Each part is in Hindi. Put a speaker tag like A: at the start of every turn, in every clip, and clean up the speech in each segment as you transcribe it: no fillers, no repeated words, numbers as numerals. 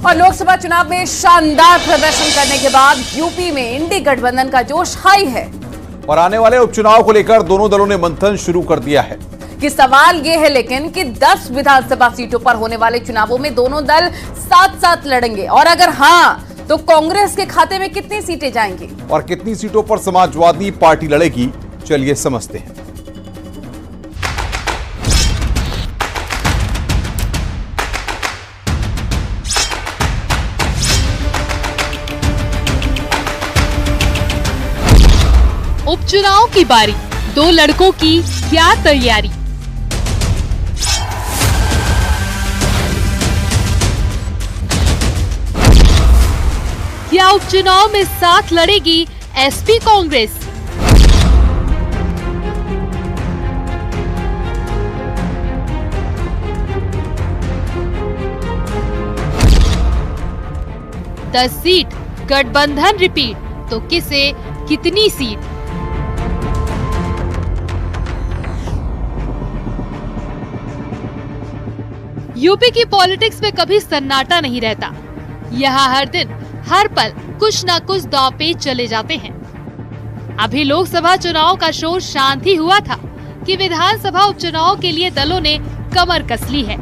A: और लोकसभा चुनाव में शानदार प्रदर्शन करने के बाद यूपी में इंडी गठबंधन का जोश हाई है
B: और आने वाले उपचुनाव को लेकर दोनों दलों ने मंथन शुरू कर दिया है।
A: कि सवाल यह है लेकिन कि 10 विधानसभा सीटों पर होने वाले चुनावों में दोनों दल साथ साथ लड़ेंगे और अगर हां तो कांग्रेस के खाते में कितनी सीटें जाएंगी
B: और कितनी सीटों पर समाजवादी पार्टी लड़ेगी, चलिए समझते हैं।
C: उपचुनाव की बारी, दो लड़कों की क्या तैयारी। क्या उपचुनाव में साथ लड़ेगी एसपी कांग्रेस? दस सीट गठबंधन रिपीट, तो किसे कितनी सीट? यूपी की पॉलिटिक्स में कभी सन्नाटा नहीं रहता। यहाँ हर दिन हर पल कुछ न कुछ दांवपेच चले जाते हैं। अभी लोकसभा चुनाव का शोर शांत ही हुआ था कि विधानसभा उपचुनाव के लिए दलों ने कमर कस ली है।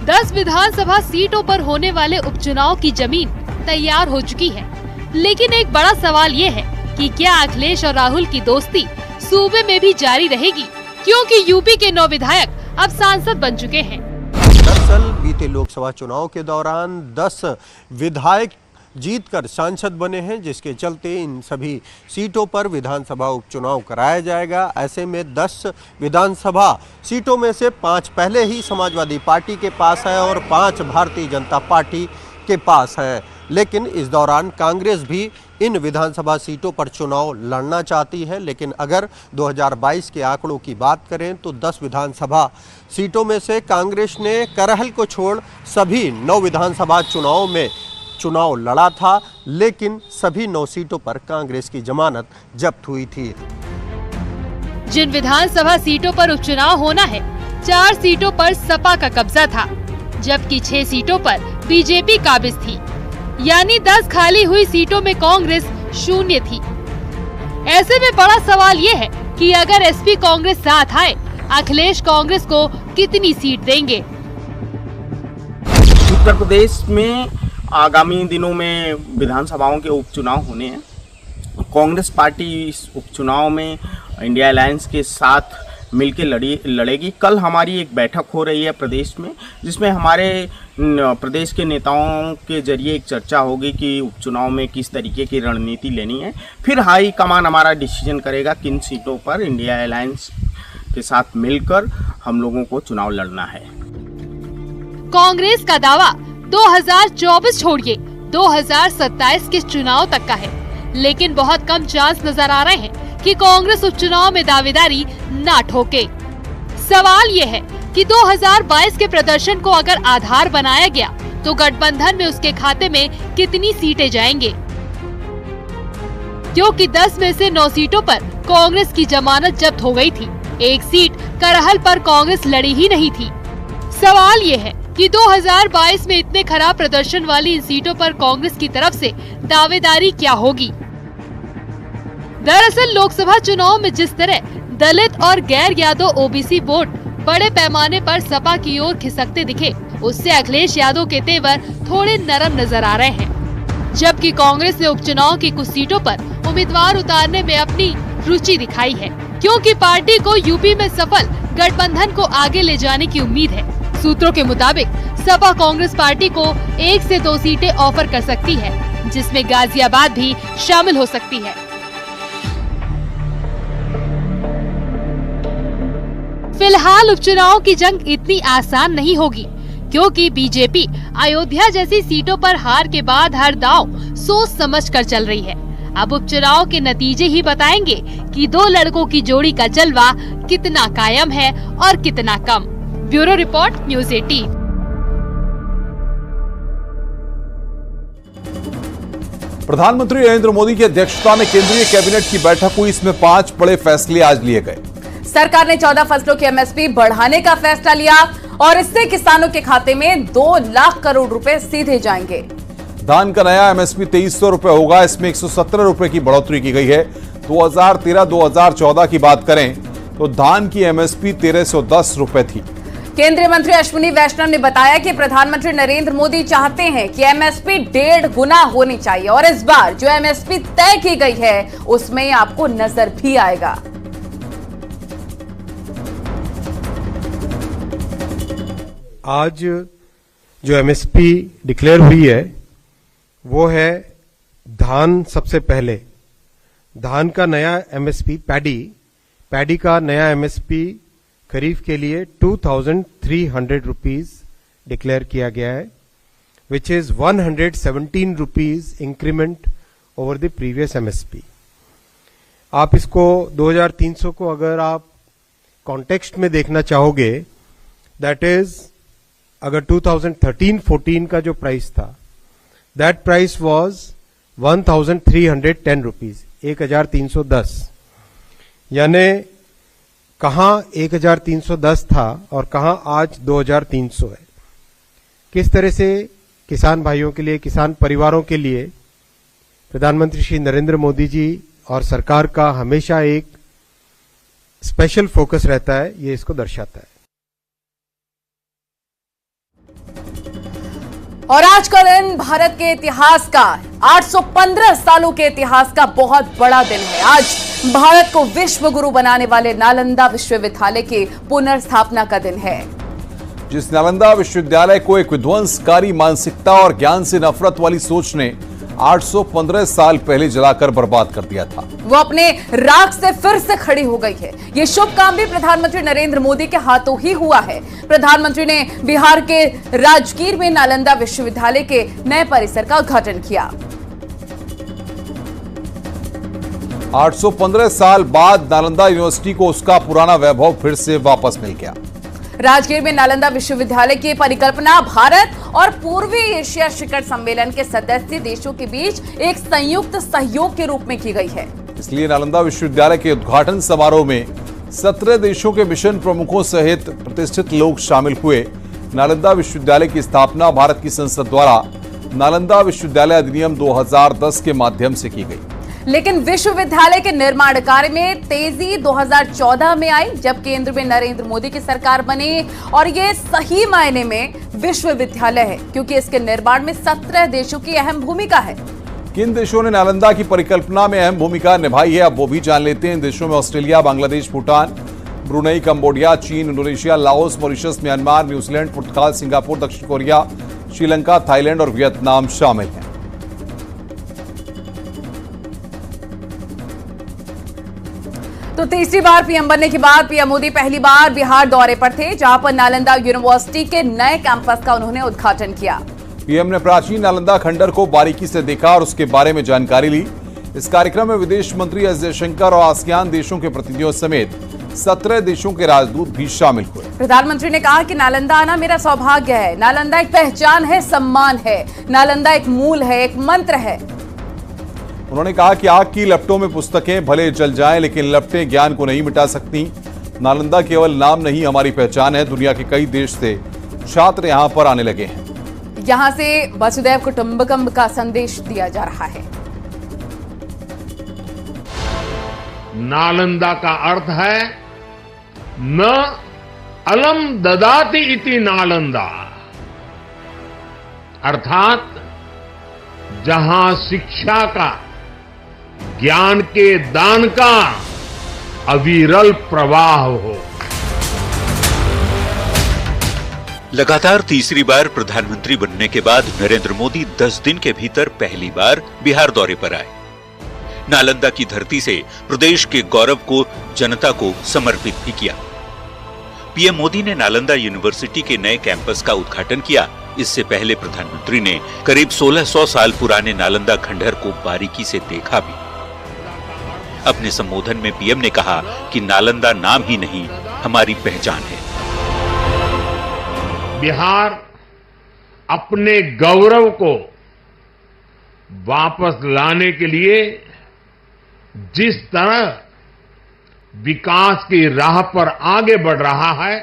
C: दस विधानसभा सीटों पर होने वाले उपचुनाव की जमीन तैयार हो चुकी है, लेकिन एक बड़ा सवाल ये है कि क्या अखिलेश और राहुल की दोस्ती सूबे में भी जारी रहेगी, क्योंकि यूपी के 9 विधायक अब सांसद बन चुके हैं।
D: दरअसल बीते लोकसभा चुनाव के दौरान 10 विधायक जीतकर सांसद बने हैं, जिसके चलते इन सभी सीटों पर विधानसभा उपचुनाव कराया जाएगा। ऐसे में 10 विधानसभा सीटों में से 5 पहले ही समाजवादी पार्टी के पास है और 5 भारतीय जनता पार्टी के पास है। लेकिन इस दौरान कांग्रेस भी इन विधानसभा सीटों पर चुनाव लड़ना चाहती है। लेकिन अगर 2022 के आंकड़ों की बात करें तो 10 विधानसभा सीटों में से कांग्रेस ने करहल को छोड़ सभी 9 विधानसभा चुनाव में चुनाव लड़ा था, लेकिन सभी 9 सीटों पर कांग्रेस की जमानत जब्त हुई थी।
C: जिन विधानसभा सीटों पर उपचुनाव होना है, 4 सीटों पर सपा का कब्जा था, जबकि 6 सीटों पर बीजेपी काबिज थी। यानी 10 खाली हुई सीटों में कांग्रेस शून्य थी। ऐसे में बड़ा सवाल ये है कि अगर एसपी कांग्रेस साथ आए, अखिलेश कांग्रेस को कितनी सीट देंगे?
E: उत्तर प्रदेश में आगामी दिनों में विधानसभाओं के उपचुनाव होने हैं। कांग्रेस पार्टी इस उपचुनाव में इंडिया अलायंस के साथ मिलकर लड़ेगी। कल हमारी एक बैठक हो रही है प्रदेश में, जिसमें हमारे प्रदेश के नेताओं के जरिए एक चर्चा होगी कि उपचुनाव में किस तरीके की रणनीति लेनी है। फिर हाई कमान हमारा डिसीजन करेगा किन सीटों पर इंडिया अलायंस के साथ मिलकर हम लोगों को चुनाव लड़ना है।
C: कांग्रेस का दावा 2024 छोड़िए 2027 के चुनाव तक का है, लेकिन बहुत कम चांस नजर आ रहे हैं कि कांग्रेस उपचुनाव में दावेदारी ना ठोके। सवाल ये है कि 2022 के प्रदर्शन को अगर आधार बनाया गया तो गठबंधन में उसके खाते में कितनी सीटें जाएंगे, क्योंकि 10 में से 9 सीटों पर कांग्रेस की जमानत जब्त हो गई थी। एक सीट करहल पर कांग्रेस लड़ी ही नहीं थी। सवाल ये है कि 2022 में इतने खराब प्रदर्शन वाली इन सीटों पर कांग्रेस की तरफ से दावेदारी क्या होगी। दरअसल लोकसभा चुनाव में जिस तरह दलित और गैर यादव ओबीसी वोट बड़े पैमाने पर सपा की ओर खिसकते दिखे, उससे अखिलेश यादव के तेवर थोड़े नरम नजर आ रहे हैं। जबकि कांग्रेस ने उपचुनाव की कुछ सीटों पर उम्मीदवार उतारने में अपनी रुचि दिखाई है, क्योंकि पार्टी को यूपी में सफल गठबंधन को आगे ले जाने की उम्मीद है। सूत्रों के मुताबिक सपा कांग्रेस पार्टी को 1 से 2 सीटें ऑफर कर सकती है, जिसमें गाजियाबाद भी शामिल हो सकती है। फिलहाल उपचुनाव की जंग इतनी आसान नहीं होगी, क्योंकि बीजेपी अयोध्या जैसी सीटों पर हार के बाद हर दांव सोच समझ कर चल रही है। अब उपचुनाव के नतीजे ही बताएंगे कि 2 लड़कों की जोड़ी का जलवा कितना कायम है और कितना कम। Bureau report, news 18।
B: प्रधानमंत्री नरेंद्र मोदी की अध्यक्षता में केंद्रीय कैबिनेट की बैठक हुई। इसमें 5 बड़े फैसले आज लिए गए।
A: सरकार ने 14 फसलों की एमएसपी बढ़ाने का फैसला लिया और इससे किसानों के खाते में 2 लाख करोड़ रुपए सीधे जाएंगे।
B: धान का नया एमएसपी 2300 रुपए होगा। इसमें 117 रुपए की बढ़ोतरी की गई है। 2013-2014 की बात करें तो धान की एमएसपी 1310 रुपए थी।
A: केंद्रीय मंत्री अश्विनी वैष्णव ने बताया कि प्रधानमंत्री नरेंद्र मोदी चाहते हैं कि एमएसपी 1.5 गुना होनी चाहिए और इस बार जो एमएसपी तय की गई है उसमें आपको नजर भी आएगा।
F: आज जो एमएसपी डिक्लेयर हुई है वो है धान। सबसे पहले धान का नया एमएसपी पैडी का नया एमएसपी खरीफ के लिए 2300 रुपीज डिक्लेयर किया गया है, which is 117 rupees increment over the previous MSP. आप इसको 2300 को अगर आप कॉन्टेक्स्ट में देखना चाहोगे, दैट इज अगर 2013-14 का जो प्राइस था, दैट प्राइस वाज 1310 रुपीज, 1310। यानी कहां 1310 था और कहां आज 2300 है। किस तरह से किसान भाइयों के लिए, किसान परिवारों के लिए प्रधानमंत्री श्री नरेंद्र मोदी जी और सरकार का हमेशा एक स्पेशल फोकस रहता है, ये इसको दर्शाता है।
A: और आज का दिन भारत के इतिहास का 815 सालों के इतिहास का बहुत बड़ा दिन है। आज भारत को विश्व गुरु बनाने वाले नालंदा विश्वविद्यालय के पुनर्स्थापना का दिन है।
B: जिस नालंदा विश्वविद्यालय को एक विध्वंसकारी मानसिकता और ज्ञान से नफरत वाली सोच ने 815 साल पहले जलाकर बर्बाद कर दिया था,
A: वो अपने राख से फिर से खड़ी हो गई है। ये शुभ काम भी प्रधानमंत्री नरेंद्र मोदी के हाथों ही हुआ है। प्रधानमंत्री ने बिहार के राजगीर में नालंदा विश्वविद्यालय के नए परिसर का उद्घाटन किया।
B: 815 साल बाद नालंदा यूनिवर्सिटी को उसका पुराना वैभव फिर से वापस मिल गया।
A: राजगीर में नालंदा विश्वविद्यालय की परिकल्पना भारत और पूर्वी एशिया शिखर सम्मेलन के सदस्य देशों के बीच एक संयुक्त सहयोग के रूप में की गई है।
B: इसलिए नालंदा विश्वविद्यालय के उद्घाटन समारोह में 17 देशों के मिशन प्रमुखों सहित प्रतिष्ठित लोग शामिल हुए। नालंदा विश्वविद्यालय की स्थापना भारत की संसद द्वारा नालंदा विश्वविद्यालय अधिनियम 2010 के माध्यम से की गई।
A: लेकिन विश्वविद्यालय के निर्माण कार्य में तेजी 2014 में आई, जब केंद्र में नरेंद्र मोदी की सरकार बनी। और ये सही मायने में विश्वविद्यालय है क्योंकि इसके निर्माण में 17 देशों की अहम भूमिका है।
B: किन देशों ने नालंदा की परिकल्पना में अहम भूमिका निभाई है, अब वो भी जान लेते हैं। इन देशों में Australia, Bangladesh, Bhutan, Brunei, Cambodia, चीन, Indonesia, Laos, Mauritius, Myanmar, New Zealand, पुर्तगाल, सिंगापुर, दक्षिण कोरिया, श्रीलंका, थाईलैंड और वियतनाम शामिल हैं।
A: तो तीसरी बार पीएम बनने के बाद पीएम मोदी पहली बार बिहार दौरे पर थे, जहां पर नालंदा यूनिवर्सिटी के नए कैंपस का उन्होंने उद्घाटन किया।
B: पीएम ने प्राचीन नालंदा खंडर को बारीकी से देखा और उसके बारे में जानकारी ली। इस कार्यक्रम में विदेश मंत्री एस जयशंकर और आसियान देशों के प्रतिनिधियों समेत 17 देशों के राजदूत भी शामिल हुए।
A: प्रधानमंत्री ने कहा कि नालंदा आना मेरा सौभाग्य है। नालंदा एक पहचान है, सम्मान है। नालंदा एक मूल है, एक मंत्र है।
B: उन्होंने कहा कि आग की लपटों में पुस्तकें भले जल जाएं, लेकिन लपटें ज्ञान को नहीं मिटा सकती। नालंदा केवल नाम नहीं, हमारी पहचान है। दुनिया के कई देश से छात्र यहाँ पर आने लगे हैं।
A: यहाँ से वसुधैव कुटुंबकम का संदेश दिया जा रहा है।
G: नालंदा का अर्थ है न अलम ददाति इति नालंदा, अर्थात जहां शिक्षा का, ज्ञान के दान का अविरल प्रवाह हो।
H: लगातार तीसरी बार प्रधानमंत्री बनने के बाद नरेंद्र मोदी 10 दिन के भीतर पहली बार बिहार दौरे पर आए। नालंदा की धरती से प्रदेश के गौरव को जनता को समर्पित भी किया। पीएम मोदी ने नालंदा यूनिवर्सिटी के नए कैंपस का उद्घाटन किया। इससे पहले प्रधानमंत्री ने करीब 1600 साल पुराने नालंदा खंडहर को बारीकी से देखा भी। अपने संबोधन में पीएम ने कहा कि नालंदा नाम ही नहीं, हमारी पहचान है।
G: बिहार अपने गौरव को वापस लाने के लिए जिस तरह विकास की राह पर आगे बढ़ रहा है,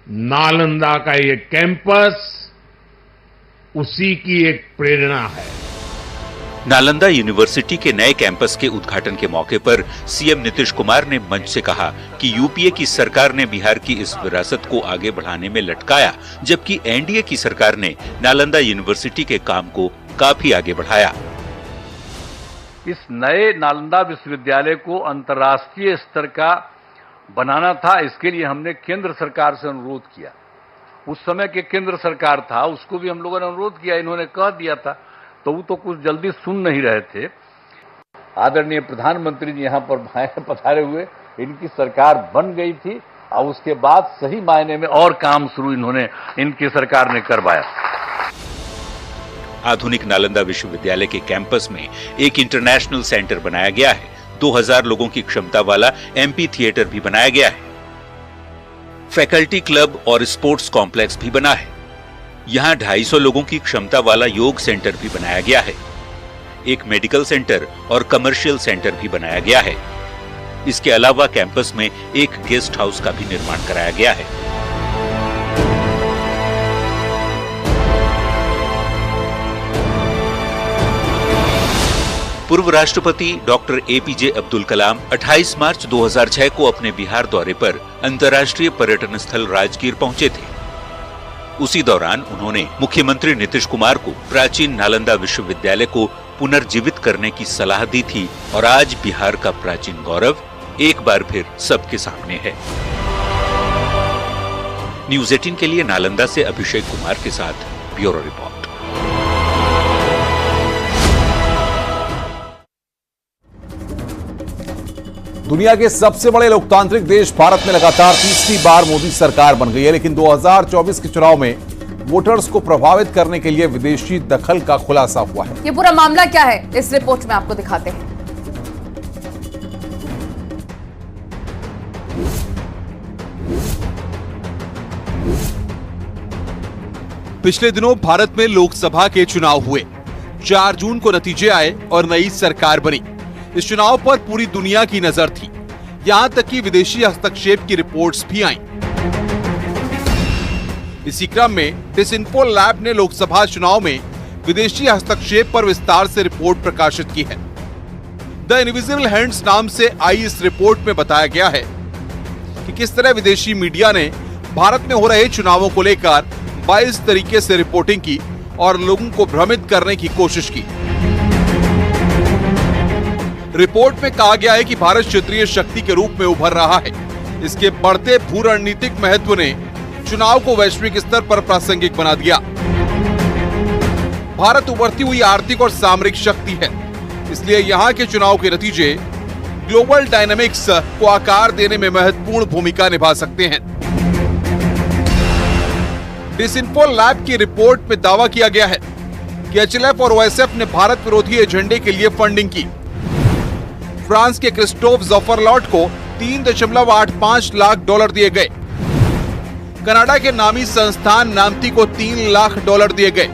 G: नालंदा का ये कैंपस उसी की एक प्रेरणा है।
H: नालंदा यूनिवर्सिटी के नए कैंपस के उद्घाटन के मौके पर सीएम नीतीश कुमार ने मंच से कहा कि यूपीए की सरकार ने बिहार की इस विरासत को आगे बढ़ाने में लटकाया, जबकि एनडीए की सरकार ने नालंदा यूनिवर्सिटी के काम को काफी आगे बढ़ाया।
I: इस नए नालंदा विश्वविद्यालय को अंतर्राष्ट्रीय स्तर का बनाना था। इसके लिए हमने केंद्र सरकार से अनुरोध किया। उस समय के केंद्र सरकार था, उसको भी हम लोगों ने अनुरोध किया, इन्होंने कह दिया था, तो वो तो कुछ जल्दी सुन नहीं रहे थे। आदरणीय प्रधानमंत्री जी यहाँ पर पधारे हुए, इनकी सरकार बन गई थी और उसके बाद सही मायने में और काम शुरू इनकी सरकार ने करवाया।
H: आधुनिक नालंदा विश्वविद्यालय के कैंपस में एक इंटरनेशनल सेंटर बनाया गया है। 2000 लोगों की क्षमता वाला एमपी थिएटर भी बनाया गया है। फैकल्टी क्लब और स्पोर्ट्स कॉम्प्लेक्स भी बना है। यहाँ 250 लोगों की क्षमता वाला योग सेंटर भी बनाया गया है। एक मेडिकल सेंटर और कमर्शियल सेंटर भी बनाया गया है। इसके अलावा कैंपस में एक गेस्ट हाउस का भी निर्माण कराया गया है। पूर्व राष्ट्रपति डॉक्टर एपीजे अब्दुल कलाम 28 मार्च 2006 को अपने बिहार दौरे पर अंतर्राष्ट्रीय पर्यटन स्थल राजगीर पहुंचे थे। उसी दौरान उन्होंने मुख्यमंत्री नीतीश कुमार को प्राचीन नालंदा विश्वविद्यालय को पुनर्जीवित करने की सलाह दी थी और आज बिहार का प्राचीन गौरव एक बार फिर सबके सामने है। न्यूज़ 18 के लिए नालंदा से अभिषेक कुमार के साथ ब्यूरो रिपोर्ट।
B: दुनिया के सबसे बड़े लोकतांत्रिक देश भारत में लगातार तीसरी बार मोदी सरकार बन गई है, लेकिन 2024 के चुनाव में वोटर्स को प्रभावित करने के लिए विदेशी दखल का खुलासा हुआ है।
A: ये पूरा मामला क्या है, इस रिपोर्ट में आपको दिखाते हैं।
J: पिछले दिनों भारत में लोकसभा के चुनाव हुए। 4 जून को नतीजे आए और नई सरकार बनी। इस चुनाव पर पूरी दुनिया की नजर थी, यहां तक कि विदेशी हस्तक्षेप की रिपोर्ट्स भी आईं। इसी क्रम में डिसइंफो लैब ने लोकसभा चुनाव में विदेशी हस्तक्षेप पर विस्तार से रिपोर्ट प्रकाशित की है। द इनविजिबल हैंड्स नाम से आई इस रिपोर्ट में बताया गया है कि किस तरह विदेशी मीडिया ने भारत में हो रहे चुनावों को लेकर 22 तरीके से रिपोर्टिंग की और लोगों को भ्रमित करने की कोशिश की। रिपोर्ट में कहा गया है कि भारत क्षेत्रीय शक्ति के रूप में उभर रहा है। इसके बढ़ते भू रणनीतिक महत्व ने चुनाव को वैश्विक स्तर पर प्रासंगिक बना दिया। भारत उभरती हुई आर्थिक और सामरिक शक्ति है, इसलिए यहाँ के चुनाव के नतीजे ग्लोबल डायनामिक्स को आकार देने में महत्वपूर्ण भूमिका निभा सकते हैं। डिसइंफो लैब की रिपोर्ट में दावा किया गया है कि एचएलएफ और ओएसएफ ने भारत विरोधी एजेंडे के लिए फंडिंग की। फ्रांस के क्रिस्टोफ ज़फरलॉट को $3.85 लाख दिए गए। कनाडा के नामी संस्थान नामती को $3 लाख दिए गए।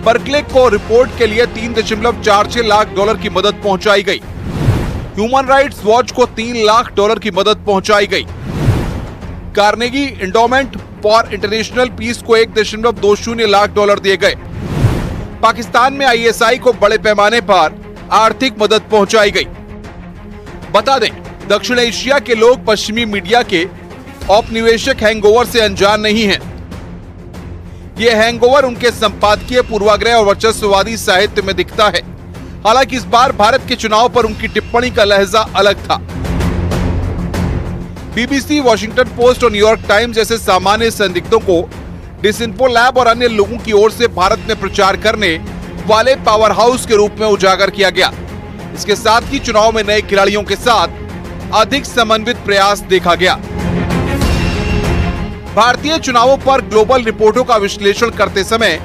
J: बर्कले को रिपोर्ट के लिए $3.46 लाख की मदद पहुंचाई गई। ह्यूमन राइट्स वॉच को $3 लाख की मदद पहुंचाई गई। Carnegie endowment for international peace को $1.20 लाख दिए गए। पाकिस्तान में आईएसआई को बड़े पैमाने पर आर्थिक मदद पहुंचाई गई। बता दें, दक्षिण एशिया के लोग पश्चिमी मीडिया के औपनिवेशिक हैंगओवर से अनजान नहीं हैं। ये हैंगओवर उनके संपादकीय पूर्वाग्रह और वर्चस्ववादी साहित्य में दिखता है। हालांकि इस बार भारत के चुनाव पर उनकी टिप्पणी का लहजा अलग था। बीबीसी, वॉशिंगटन पोस्ट और न्यूयॉर्क टाइम्स जैसे सामान्य संदिग्धों को डिसइंफो लैब और अन्य लोगों की ओर से भारत में प्रचार करने वाले पावर हाउस के रूप में उजागर किया गया। इसके साथ ही चुनाव में नए खिलाड़ियों के साथ अधिक समन्वित प्रयास देखा गया। भारतीय चुनावों पर ग्लोबल रिपोर्टों का विश्लेषण करते समय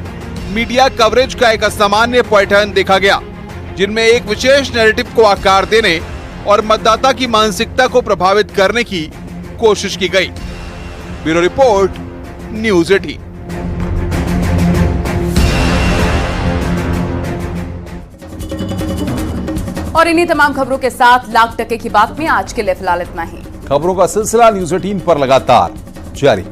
J: मीडिया कवरेज का एक असामान्य पैटर्न देखा गया, जिनमें एक विशेष नैरेटिव को आकार देने और मतदाता की मानसिकता को प्रभावित करने की कोशिश की गई। Bureau report, news 18।
A: और इन्हीं तमाम खबरों के साथ लाख टके की बात में आज के लिए फिलहाल इतना ही।
B: खबरों का सिलसिला न्यूज़ 18 पर लगातार जारी।